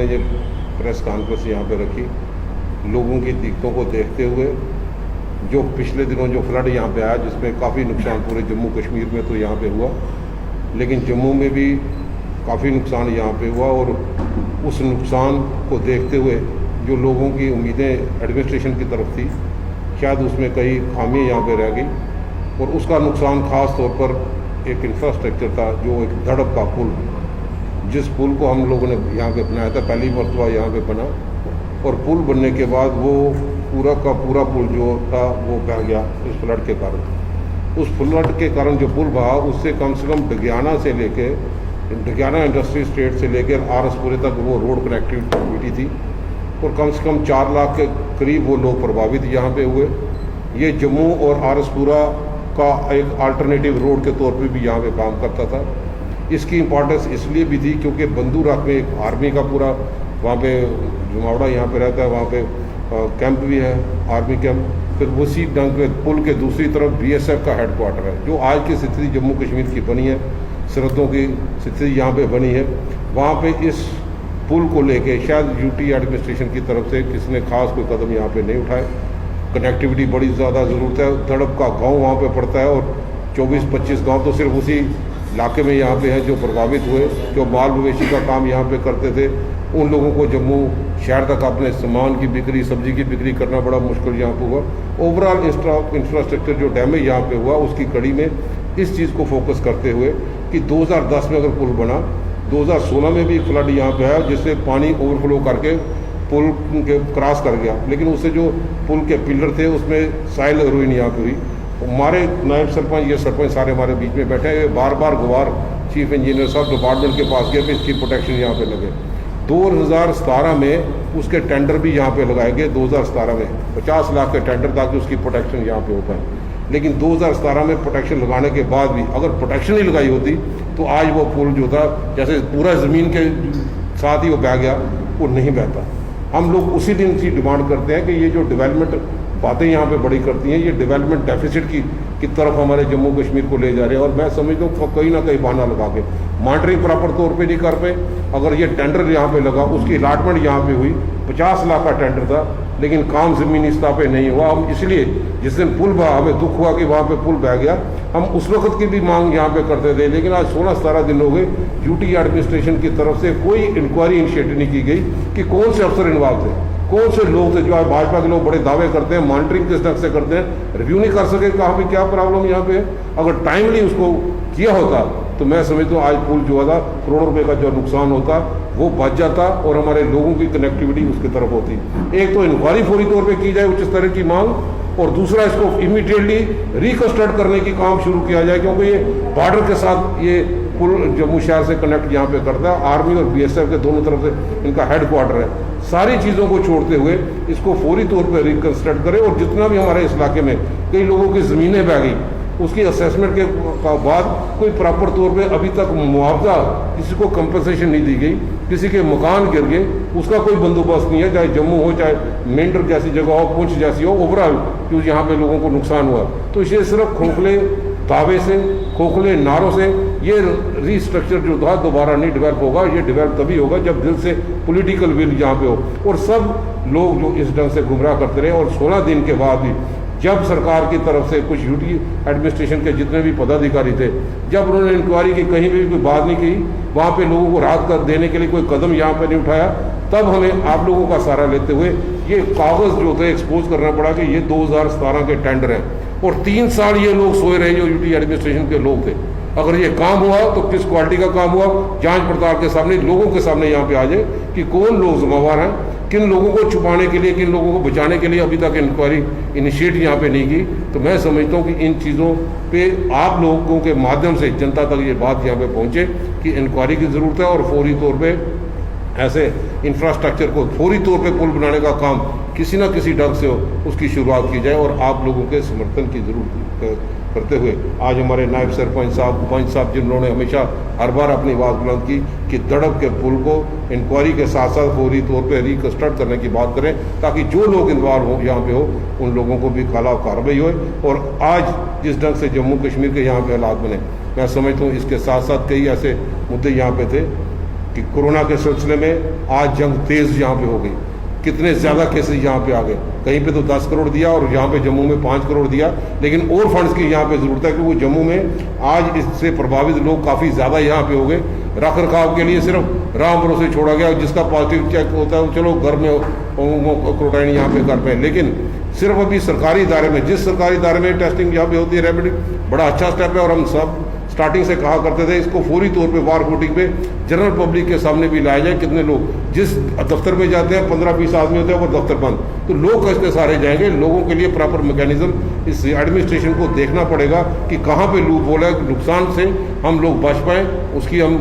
ये press conference यहाँ पे रखी लोगों की दिक्कतों को देखते हुए। जो पिछले दिनों जो फ्लड यहाँ पे आया जिसमें काफ़ी नुकसान पूरे जम्मू कश्मीर में तो यहाँ पे हुआ, लेकिन जम्मू में भी काफ़ी नुकसान यहाँ पे हुआ और उस नुकसान को देखते हुए जो लोगों की उम्मीदें एडमिनिस्ट्रेशन की तरफ थी शायद उसमें कई खामियाँ यहाँ पे रह गई और उसका नुकसान ख़ास तौर पर एक इंफ्रास्ट्रक्चर था, जो एक धड़प का पुल, जिस पुल को हम लोगों ने यहाँ पे बनाया था, पहली मरतबा यहाँ पे बना और पुल बनने के बाद वो पूरा का पूरा पुल जो था वो बह गया इस फ्लड के कारण। उस फ्लड के कारण जो पुल बहा उससे कम डगियाना से लेके डगियाना इंडस्ट्री स्टेट से लेकर आरसपुरे तक वो रोड कनेक्टिविटी थी और कम से कम 4 लाख के करीब वो लोग प्रभावित यहाँ पे हुए। ये जम्मू और आरसपुरा का एक अल्टरनेटिव रोड के तौर पे भी यहाँ पे काम करता था। इसकी इम्पोर्टेंस इसलिए भी थी क्योंकि बंदूराख में एक आर्मी का पूरा वहाँ पे जुमावड़ा यहाँ पे रहता है, वहाँ पे कैंप भी है, आर्मी कैंप। फिर उसी ढंग के पुल के दूसरी तरफ BSF का हेडक्वार्टर है। जो आज की स्थिति जम्मू कश्मीर की बनी है, सरहदों की स्थिति यहाँ पे बनी है, वहाँ पे इस पुल को लेके शायद यूटी एडमिनिस्ट्रेशन की तरफ से किसी ने खास कोई कदम यहाँ पे नहीं उठाए। कनेक्टिविटी बड़ी ज़्यादा ज़रूरत है। धड़प का गांव वहाँ पे पड़ता है और 24-25 गांव तो सिर्फ उसी इलाके में यहाँ पे हैं जो प्रभावित हुए, जो माल मवेशी का काम यहाँ पे करते थे। उन लोगों को जम्मू शहर तक अपने सामान की बिक्री, सब्जी की बिक्री करना बड़ा मुश्किल यहाँ पे हुआ। ओवरऑल इंफ्रास्ट्रक्चर जो डैमेज यहाँ पे हुआ उसकी कड़ी में इस चीज़ को फोकस करते हुए कि 2010 में अगर पुल बना, 2016 में भी फ्लड यहाँ पे है जिससे पानी ओवरफ्लो करके पुल के क्रॉस कर गया, लेकिन उससे जो पुल के पिलर थे उसमें साइल रूइन यहाँ पे हुई। हमारे नायब सरपंच, ये सरपंच सारे हमारे बीच में बैठे हैं, बार बार गुहार चीफ इंजीनियर साहब डिपार्टमेंट के पास गए कि इसकी प्रोटेक्शन यहाँ पे लगे। 2017 में उसके टेंडर भी यहाँ पे लगाए गए। 2017 में 50 लाख के टेंडर ताकि उसकी प्रोटेक्शन यहाँ पे हो पाए, लेकिन 2017 में प्रोटेक्शन लगाने के बाद भी अगर प्रोटेक्शन नहीं लगाई होती तो आज वो पुल जो था जैसे पूरा ज़मीन के साथ ही वो बह गया, वो नहीं बहता। हम लोग उसी दिन की डिमांड करते हैं कि ये जो डेवलपमेंट बातें यहाँ पे बड़ी करती हैं, ये डेवलपमेंट डेफिसिट की तरफ हमारे जम्मू कश्मीर को ले जा रहे हैं। और मैं समझता हूँ कहीं ना कहीं बहाना लगा के मॉनिटरिंग प्रॉपर तौर पे नहीं कर पाए। अगर ये टेंडर यहाँ पे लगा, उसकी अलाटमेंट यहाँ पे हुई, 50 लाख का टेंडर था, लेकिन काम ज़मीनी सतह पे नहीं हुआ। हम इसलिए जिस दिन पुल बहा हमें दुख हुआ कि वहाँ पे पुल बह गया, हम उस वक्त की भी मांग यहाँ पे करते थे, लेकिन आज 16-17 दिन हो गए यूटी एडमिनिस्ट्रेशन की तरफ से कोई इंक्वायरी इनिशिएटिव नहीं की गई कि कौन से अफसर इन्वॉल्व थे, कौन से लोग थे। जो आज भाजपा के लोग बड़े दावे करते हैं, मॉनिटरिंग किस ढंग से करते हैं, रिव्यू नहीं कर सके कहाँ पे क्या प्रॉब्लम यहाँ पे है। अगर टाइमली उसको किया होता तो मैं समझता हूँ आज पुल जो था करोड़ों रुपए का जो नुकसान होता वो बच जाता और हमारे लोगों की कनेक्टिविटी उसकी तरफ होती। एक तो इंक्वायरी फौरी तौर पे की जाए उच्च स्तर की मांग, और दूसरा इसको इमीडिएटली रिकंस्ट्रक्ट करने की काम शुरू किया जाए, क्योंकि ये बॉर्डर के साथ ये पुल जम्मू शहर से कनेक्ट यहाँ पे करता है। आर्मी और BSF के दोनों तरफ से इनका हेडक्वार्टर है। सारी चीज़ों को छोड़ते हुए इसको फौरी तौर पर रिकंस्ट्रक्ट करें और जितना भी हमारे इस इलाके में कई लोगों की ज़मीनें बह गई उसकी असेसमेंट के बाद कोई प्रॉपर तौर पे अभी तक मुआवजा, किसी को कंपनसेशन नहीं दी गई, किसी के मकान गिर गए, उसका कोई बंदोबस्त नहीं है, चाहे जम्मू हो, चाहे मेंढर जैसी जगह हो, पुंछ जैसी हो, ओवरऑल जो यहाँ पे लोगों को नुकसान हुआ। तो इसे सिर्फ खोखले दावे से, खोखले नारों से ये रीस्ट्रक्चर जो था दोबारा नहीं डेवलप होगा। ये डेवलप तभी होगा जब दिल से पॉलिटिकल विल यहाँ पे हो और सब लोग जो इस ढंग से गुमराह करते रहे। और 16 दिन के बाद भी जब सरकार की तरफ से कुछ यूटी एडमिनिस्ट्रेशन के जितने भी पदाधिकारी थे, जब उन्होंने इंक्वायरी की, कहीं भी कोई बात नहीं की, वहाँ पे लोगों को राहत कर देने के लिए कोई कदम यहाँ पे नहीं उठाया, तब हमें आप लोगों का सहारा लेते हुए ये कागज़ जो थे एक्सपोज करना पड़ा कि ये 2017 के टेंडर हैं और 3 साल ये लोग सोए रहे जो यूटी एडमिनिस्ट्रेशन के लोग थे। अगर ये काम हुआ तो किस क्वालिटी का काम हुआ, जांच पड़ताल के सामने, लोगों के सामने यहाँ पे आ जाए कि कौन लोग जिम्मेवार हैं, किन लोगों को छुपाने के लिए, किन लोगों को बचाने के लिए अभी तक इंक्वायरी इनिशिएट यहाँ पे नहीं की। तो मैं समझता हूँ कि इन चीज़ों पे आप लोगों के माध्यम से जनता तक ये बात यहाँ पे पहुँचे कि इंक्वायरी की ज़रूरत है और फौरी तौर पर ऐसे इंफ्रास्ट्रक्चर को फौरी तौर पे पुल बनाने का काम किसी न किसी ढंग से उसकी शुरुआत की जाए और आप लोगों के समर्थन की जरूरत करते हुए आज हमारे नायब सरपंच साहब, पंच साहब, जिन्होंने हमेशा हर बार अपनी आवाज़ बुलंद की कि धड़प के पुल को इंक्वायरी के साथ साथ फौरी तौर पे रिकंस्ट्रक्ट करने की बात करें ताकि जो लोग इन्वॉल्व हो यहाँ पे हो उन लोगों को भी खिलाफ कार्रवाई हो। और आज जिस ढंग से जम्मू कश्मीर के यहाँ पे हालात बने, मैं समझता हूँ इसके साथ साथ कई ऐसे मुद्दे यहाँ पे थे। कि कोरोना के सिलसिले में आज जंग तेज यहाँ पे हो गई, कितने ज़्यादा केसेस यहाँ पे आ गए। कहीं पे तो 10 करोड़ दिया और यहाँ पे जम्मू में 5 करोड़ दिया, लेकिन और फंड्स की यहाँ पे ज़रूरत है कि वो जम्मू में आज इससे प्रभावित लोग काफ़ी ज़्यादा यहाँ पे हो गए। रख रखाव के लिए सिर्फ राम भरोसे छोड़ा गया, जिसका पॉजिटिव चेक होता है चलो घर में क्वारंटाइन यहाँ पे कर पाए, लेकिन सिर्फ अभी सरकारी इदारे में, जिस सरकारी इदारे में टेस्टिंग यहाँ पे होती है रैपिड, बड़ा अच्छा स्टेप है। और हम सब स्टार्टिंग से कहा करते थे इसको फौरी तौर पे वार कोटिंग पे जनरल पब्लिक के सामने भी लाया जाए। कितने लोग जिस दफ्तर में जाते हैं 15-20 आदमी होते हैं, वो दफ्तर बंद, तो लोग कैसे सारे जाएंगे। लोगों के लिए प्रॉपर मैकेनिज्म इस एडमिनिस्ट्रेशन को देखना पड़ेगा कि कहाँ पे लूप होल है, नुकसान से हम लोग बच पाएँ। उसकी हम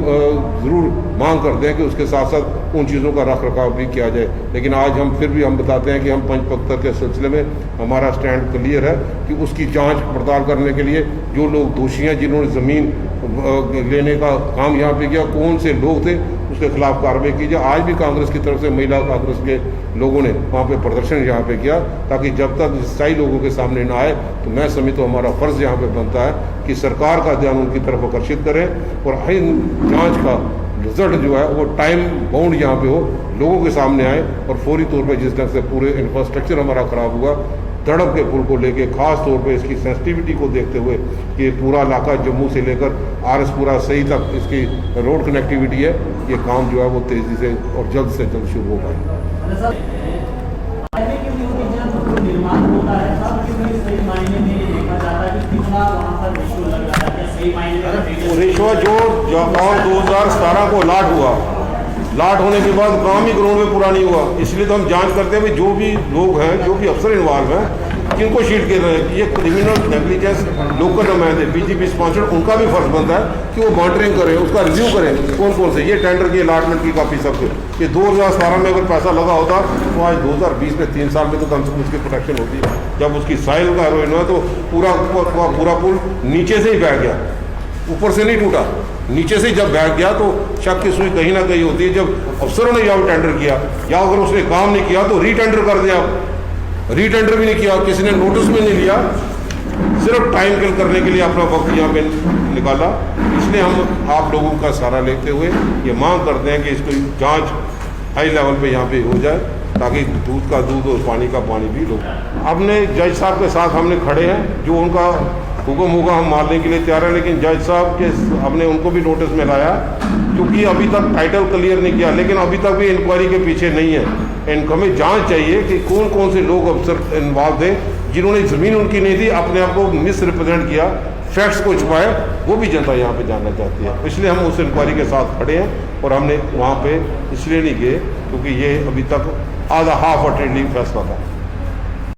ज़रूर मांग करते हैं कि उसके साथ साथ उन चीज़ों का रख रखाव भी किया जाए। लेकिन आज हम फिर भी हम बताते हैं कि हम पंचपक्तर के सिलसिले में हमारा स्टैंड क्लियर है कि उसकी जांच पड़ताल करने के लिए जो लोग दोषी हैं, जिन्होंने ज़मीन लेने का काम यहाँ पे किया, कौन से लोग थे, उसके खिलाफ कार्रवाई की जाए। आज भी कांग्रेस की तरफ से महिला कांग्रेस के लोगों ने वहाँ पे प्रदर्शन यहाँ पे किया, ताकि जब तक सच्चाई लोगों के सामने ना आए तो मैं समझता हूँ हमारा फ़र्ज़ यहाँ पे बनता है कि सरकार का ध्यान उनकी तरफ आकर्षित करें और जाँच का रिजल्ट जो है वो टाइम बाउंड यहाँ पे हो, लोगों के सामने आए और फौरी तौर पे जिस ढंग से पूरे इंफ्रास्ट्रक्चर हमारा ख़राब हुआ धड़प के पुल को लेके, खास तौर पे इसकी सेंसिटिविटी को देखते हुए कि पूरा इलाका जम्मू से लेकर आरएसपुरा सही तक इसकी रोड कनेक्टिविटी है, ये काम जो है वो तेज़ी से और जल्द से जल्द शुरू हो पाए। रिश्वत जो और 2017 को लाट होने के बाद काम ही ग्राउंड में पूरा नहीं हुआ, इसलिए तो हम जांच करते हैं जो भी लोग हैं, जो भी अफसर इन्वॉल्व हैं, किनको शीट कर रहे हैं। ये क्रिमिनल नेग्लिजेंस लोकल नुमाइंदे बीजेपी स्पॉन्सर्ड, उनका भी फर्ज बनता है कि वो मॉनिटरिंग करें, उसका रिव्यू करें कौन कौन से ये टेंडर की अलॉटमेंट की काफ़ी सब कुछ। ये 2017 में अगर पैसा लगा होता तो आज 2020 में 3 साल में तो कम से कम उसकी प्रोटेक्शन होती है। जब उसकी साइल का रोइन हुआ तो पूरा पुल नीचे से ही बह गया, ऊपर से नहीं टूटा, नीचे से जब बैठ गया तो शक की सुई कहीं ना कहीं होती है। जब अफसरों ने यहाँ टेंडर किया या अगर उसने काम नहीं किया तो रीटेंडर कर दिया, रीटेंडर भी नहीं किया, किसी ने नोटिस भी नहीं लिया, सिर्फ टाइम किल करने के लिए अपना वक्त यहाँ पे निकाला। इसलिए हम आप लोगों का सहारा लेते हुए ये मांग करते हैं कि इसको जांच हाई लेवल पे यहाँ पे हो जाए, ताकि दूध का दूध और पानी का पानी भी लोग। अपने जज साहब के साथ हमने खड़े हैं, जो उनका हुक्म होगा हम मानने के लिए तैयार है, लेकिन जज साहब के हमने उनको भी नोटिस में लाया, क्योंकि अभी तक टाइटल क्लियर नहीं किया, लेकिन अभी तक भी इंक्वायरी के पीछे नहीं है। हमें जांच चाहिए कि कौन कौन से लोग अफसर इन्वॉल्व थे, जिन्होंने ज़मीन उनकी नहीं थी, अपने आप को मिस रिप्रेजेंट किया, फैक्ट्स को छुपाए, वो भी जनता यहाँ पे जानना चाहती है। इसलिए हम उस इंक्वायरी के साथ खड़े हैं और हमने वहाँ पे इसलिए नहीं गए क्योंकि ये अभी तक आधा हाफ अटेंडिंग फैसला था।